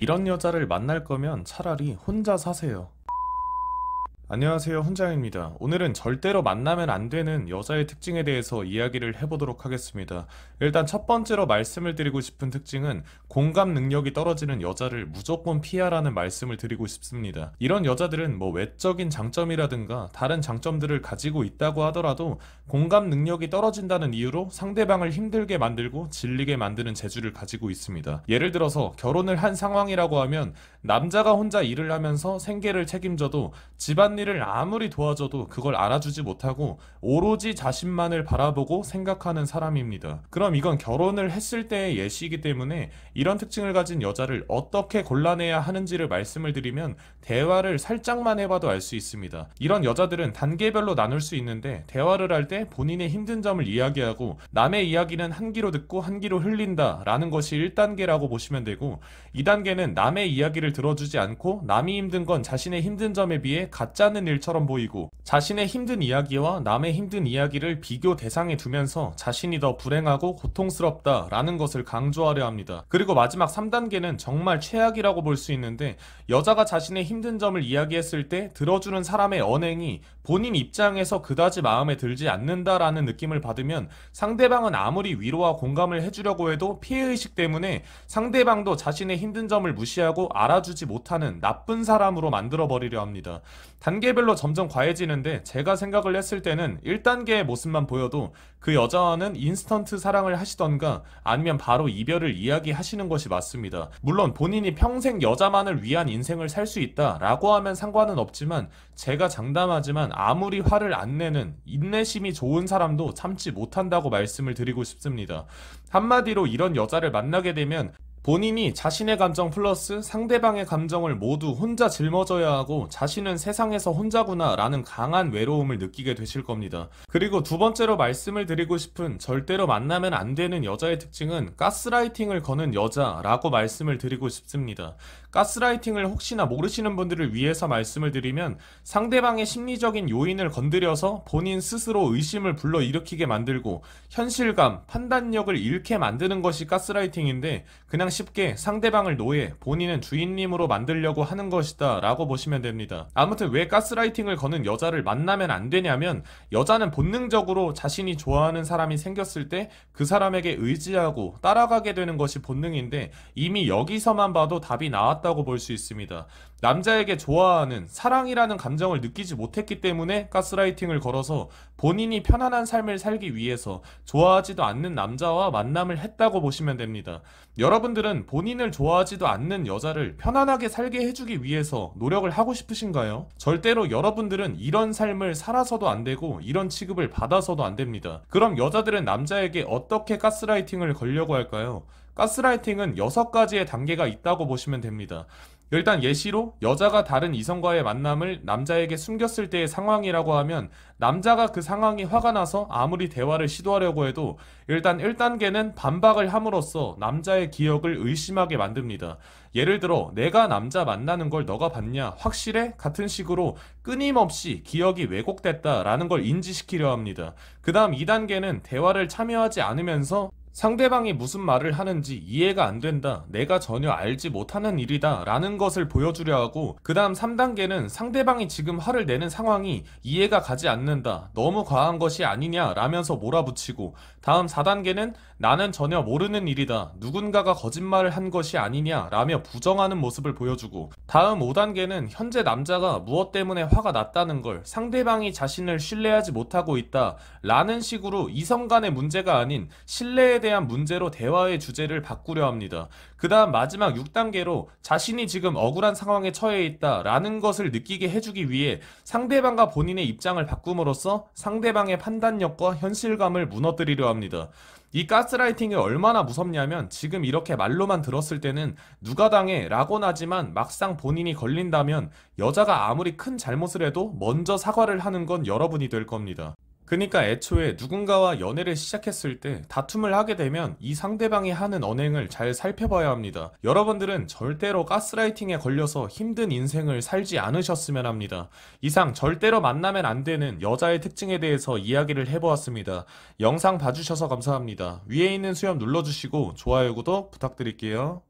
이런 여자를 만날 거면 차라리 혼자 사세요. 안녕하세요, 혼자입니다. 오늘은 절대로 만나면 안 되는 여자의 특징에 대해서 이야기를 해보도록 하겠습니다. 일단 첫 번째로 말씀을 드리고 싶은 특징은 공감 능력이 떨어지는 여자를 무조건 피하라는 말씀을 드리고 싶습니다. 이런 여자들은 뭐 외적인 장점이라든가 다른 장점들을 가지고 있다고 하더라도 공감 능력이 떨어진다는 이유로 상대방을 힘들게 만들고 질리게 만드는 재주를 가지고 있습니다. 예를 들어서 결혼을 한 상황이라고 하면 남자가 혼자 일을 하면서 생계를 책임져도 집안일을 아무리 도와줘도 그걸 알아주지 못하고 오로지 자신만을 바라보고 생각하는 사람입니다. 그럼 이건 결혼을 했을 때의 예시이기 때문에 이런 특징을 가진 여자를 어떻게 골라내야 하는지를 말씀을 드리면 대화를 살짝만 해봐도 알 수 있습니다. 이런 여자들은 단계별로 나눌 수 있는데 대화를 할 때 본인의 힘든 점을 이야기하고 남의 이야기는 한 귀로 듣고 한 귀로 흘린다 라는 것이 1단계라고 보시면 되고, 2단계는 남의 이야기를 들어주지 않고 남이 힘든 건 자신의 힘든 점에 비해 가짜는 일처럼 보이고, 자신의 힘든 이야기와 남의 힘든 이야기를 비교 대상에 두면서 자신이 더 불행하고 고통스럽다 라는 것을 강조하려 합니다. 그리고 마지막 3단계는 정말 최악이라고 볼 수 있는데, 여자가 자신의 힘든 점을 이야기했을 때 들어주는 사람의 언행이 본인 입장에서 그다지 마음에 들지 않는다라는 느낌을 받으면 상대방은 아무리 위로와 공감을 해주려고 해도 피해의식 때문에 상대방도 자신의 힘든 점을 무시하고 알아주지 못하는 나쁜 사람으로 만들어버리려 합니다. 단계별로 점점 과해지는데, 제가 생각을 했을 때는 1단계의 모습만 보여도 그 여자와는 인스턴트 사랑을 하시던가 아니면 바로 이별을 이야기하시는 것이 맞습니다. 물론 본인이 평생 여자만을 위한 인생을 살 수 있다 라고 하면 상관은 없지만, 제가 장담하지만 아무리 화를 안 내는 인내심이 좋은 사람도 참지 못한다고 말씀을 드리고 싶습니다. 한마디로 이런 여자를 만나게 되면 본인이 자신의 감정 플러스 상대방의 감정을 모두 혼자 짊어져야 하고 자신은 세상에서 혼자구나 라는 강한 외로움을 느끼게 되실 겁니다. 그리고 두 번째로 말씀을 드리고 싶은 절대로 만나면 안 되는 여자의 특징은 가스라이팅을 거는 여자라고 말씀을 드리고 싶습니다. 가스라이팅을 혹시나 모르시는 분들을 위해서 말씀을 드리면, 상대방의 심리적인 요인을 건드려서 본인 스스로 의심을 불러일으키게 만들고 현실감, 판단력을 잃게 만드는 것이 가스라이팅인데, 그냥 쉽게 상대방을 노예, 본인은 주인님으로 만들려고 하는 것이다 라고 보시면 됩니다. 아무튼 왜 가스라이팅을 거는 여자를 만나면 안 되냐면, 여자는 본능적으로 자신이 좋아하는 사람이 생겼을 때 그 사람에게 의지하고 따라가게 되는 것이 본능인데, 이미 여기서만 봐도 답이 나왔다고 볼 수 있습니다. 남자에게 좋아하는 사랑이라는 감정을 느끼지 못했기 때문에 가스라이팅을 걸어서 본인이 편안한 삶을 살기 위해서 좋아하지도 않는 남자와 만남을 했다고 보시면 됩니다. 여러분들은 본인을 좋아하지도 않는 여자를 편안하게 살게 해주기 위해서 노력을 하고 싶으신가요? 절대로 여러분들은 이런 삶을 살아서도 안 되고 이런 취급을 받아서도 안 됩니다. 그럼 여자들은 남자에게 어떻게 가스라이팅을 걸려고 할까요? 가스라이팅은 6가지의 단계가 있다고 보시면 됩니다. 일단 예시로 여자가 다른 이성과의 만남을 남자에게 숨겼을 때의 상황이라고 하면, 남자가 그 상황이 화가 나서 아무리 대화를 시도하려고 해도 일단 1단계는 반박을 함으로써 남자의 기억을 의심하게 만듭니다. 예를 들어 내가 남자 만나는 걸 너가 봤냐? 확실해? 같은 식으로 끊임없이 기억이 왜곡됐다라는 걸 인지시키려 합니다. 그 다음 2단계는 대화를 참여하지 않으면서 상대방이 무슨 말을 하는지 이해가 안 된다, 내가 전혀 알지 못하는 일이다 라는 것을 보여주려 하고, 그 다음 3단계는 상대방이 지금 화를 내는 상황이 이해가 가지 않는다, 너무 과한 것이 아니냐 라면서 몰아붙이고, 다음 4단계는 나는 전혀 모르는 일이다, 누군가가 거짓말을 한 것이 아니냐 라며 부정하는 모습을 보여주고, 다음 5단계는 현재 남자가 무엇 때문에 화가 났다는 걸 상대방이 자신을 신뢰하지 못하고 있다 라는 식으로 이성 간의 문제가 아닌 신뢰에 대한 문제로 대화의 주제를 바꾸려 합니다. 그 다음 마지막 6단계로 자신이 지금 억울한 상황에 처해 있다 라는 것을 느끼게 해주기 위해 상대방과 본인의 입장을 바꿈으로써 상대방의 판단력과 현실감을 무너뜨리려 합니다. 이 가스라이팅이 얼마나 무섭냐면, 지금 이렇게 말로만 들었을 때는 누가 당해 라곤 하지만 막상 본인이 걸린다면 여자가 아무리 큰 잘못을 해도 먼저 사과를 하는 건 여러분이 될 겁니다. 그러니까 애초에 누군가와 연애를 시작했을 때 다툼을 하게 되면 이 상대방이 하는 언행을 잘 살펴봐야 합니다. 여러분들은 절대로 가스라이팅에 걸려서 힘든 인생을 살지 않으셨으면 합니다. 이상 절대로 만나면 안 되는 여자의 특징에 대해서 이야기를 해보았습니다. 영상 봐주셔서 감사합니다. 위에 있는 수염 눌러주시고 좋아요, 구독 부탁드릴게요.